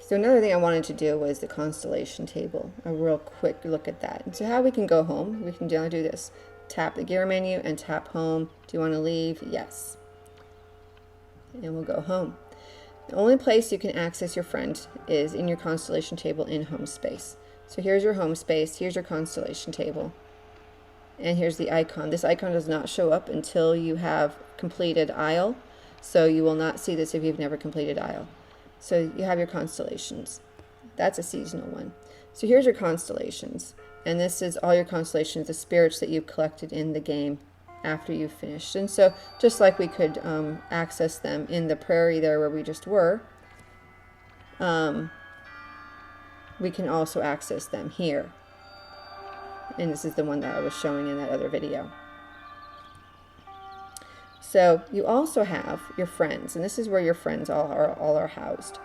So another thing I wanted to do was the constellation table, a real quick look at that. And so how we can go home, we can do this. Tap the gear menu and tap home. Do you want to leave? Yes. And we'll go home. The only place you can access your friend is in your constellation table in home space. So here's your home space, here's your constellation table, and here's the icon. This icon does not show up until you have completed Isle, so you will not see this if you've never completed Isle. So you have your constellations. That's a seasonal one. So here's your constellations, and this is all your constellations, the spirits that you've collected in the game after you've finished. And so just like we could access them in the prairie there where we just were, we can also access them here. And this is the one that I was showing in that other video. So you also have your friends, and this is where your friends all are housed.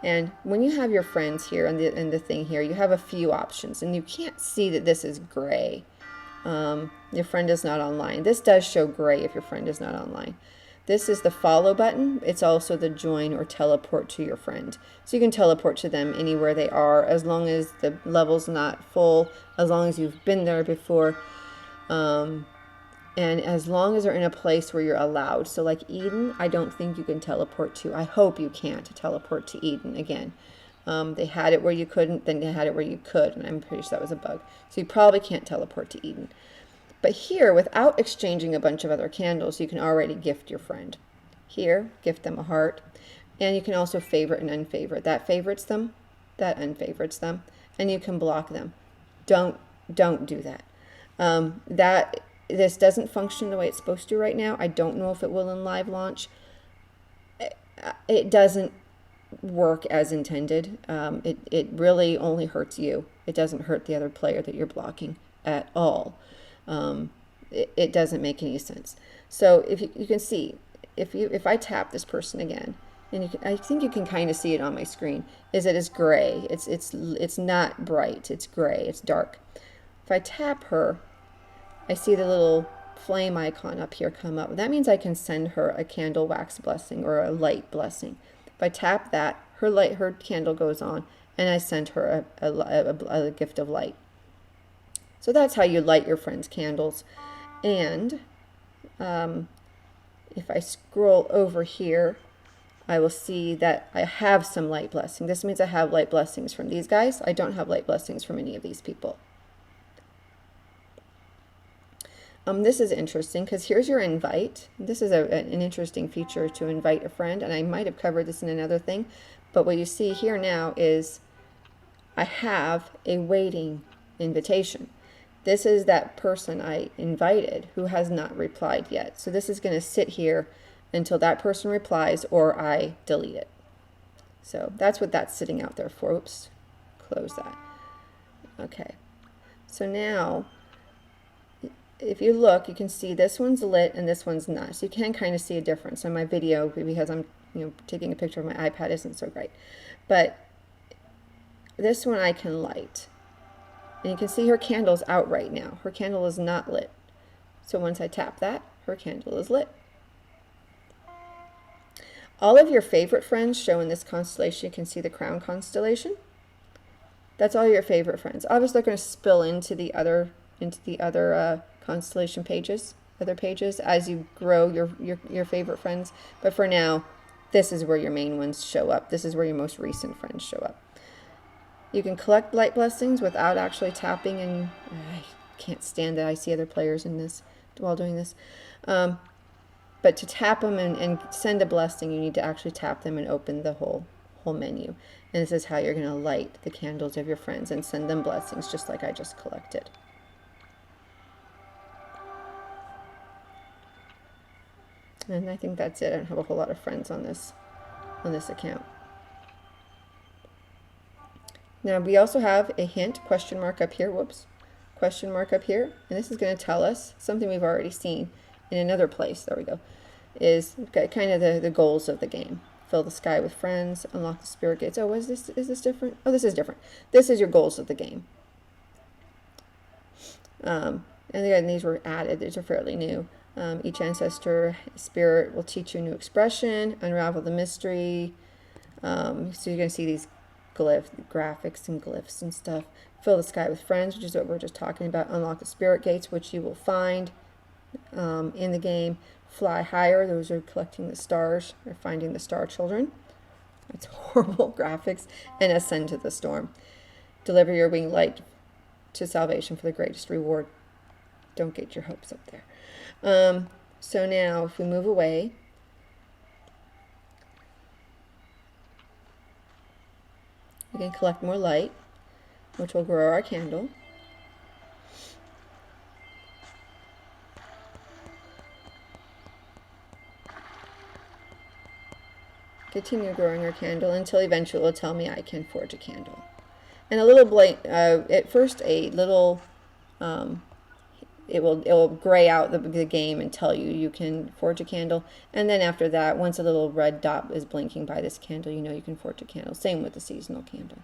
And when you have your friends here and the thing here, you have a few options, and you can't see that this is gray. Your friend is not online. This does show gray if your friend is not online. This is the follow button. It's also the join or teleport to your friend. So you can teleport to them anywhere they are as long as the level's not full, as long as you've been there before, and as long as they're in a place where you're allowed. So like Eden, I don't think you can teleport to. I hope you can't teleport to Eden again. They had it where you couldn't, then they had it where you could, and I'm pretty sure that was a bug. So you probably can't teleport to Eden. But here, without exchanging a bunch of other candles, you can already gift your friend. Here, gift them a heart. And you can also favorite and unfavorite. That favorites them, that unfavorites them, and you can block them. Don't do that. This doesn't function the way it's supposed to right now. I don't know if it will in live launch. It doesn't work as intended. It really only hurts you. It doesn't hurt the other player that you're blocking at all. It doesn't make any sense. So if you can see, if I tap this person again, and I think you can kind of see it on my screen, is it is gray. It's not bright. It's gray. It's dark. If I tap her, I see the little flame icon up here come up. That means I can send her a candle wax blessing or a light blessing. If I tap that, her candle goes on, and I send her a gift of light. So that's how you light your friends' candles. And if I scroll over here, I will see that I have some light blessings. This means I have light blessings from these guys. I don't have light blessings from any of these people. This is interesting because here's your invite. This is an interesting feature to invite a friend, and I might have covered this in another thing, but what you see here now is I have a waiting invitation. This is that person I invited who has not replied yet. So this is going to sit here until that person replies or I delete it. So that's what that's sitting out there for. Oops, close that. Okay, so now if you look, you can see this one's lit and this one's not. So you can kind of see a difference in my video because I'm taking a picture of my iPad isn't so great. But this one I can light. And you can see her candle's out right now. Her candle is not lit. So once I tap that, her candle is lit. All of your favorite friends show in this constellation. You can see the crown constellation. That's all your favorite friends. Obviously, they're going to spill into the other constellation pages, other pages, as you grow your favorite friends. But for now, this is where your main ones show up. This is where your most recent friends show up. You can collect light blessings without actually tapping, and I can't stand that I see other players in this while doing this. But to tap them and send a blessing, you need to actually tap them and open the whole menu. And this is how you're going to light the candles of your friends and send them blessings, just like I just collected. And I think that's it. I don't have a whole lot of friends on this account. Now we also have a hint, question mark up here, whoops, question mark up here, and this is going to tell us something we've already seen in another place, there we go, is kind of the goals of the game. Fill the sky with friends, unlock the spirit gates. Oh, is this different? Oh, this is different. This is your goals of the game. And again, these were added, these are fairly new. Each ancestor spirit will teach you a new expression, unravel the mystery. So you're going to see these graphics and glyphs and stuff. Fill the sky with friends, which is what we're just talking about. Unlock the spirit gates, which you will find in the game. Fly higher, those are collecting the stars or finding the star children. That's horrible graphics. And ascend to the storm. Deliver your winged light to salvation for the greatest reward. Don't get your hopes up there. So now if we move away, we can collect more light, which will grow our candle. Continue growing our candle until eventually it will tell me I can forge a candle. And a little at first a little, it will gray out the game and tell you you can forge a candle. And then after that, once a little red dot is blinking by this candle, you know you can forge a candle. Same with the seasonal candle.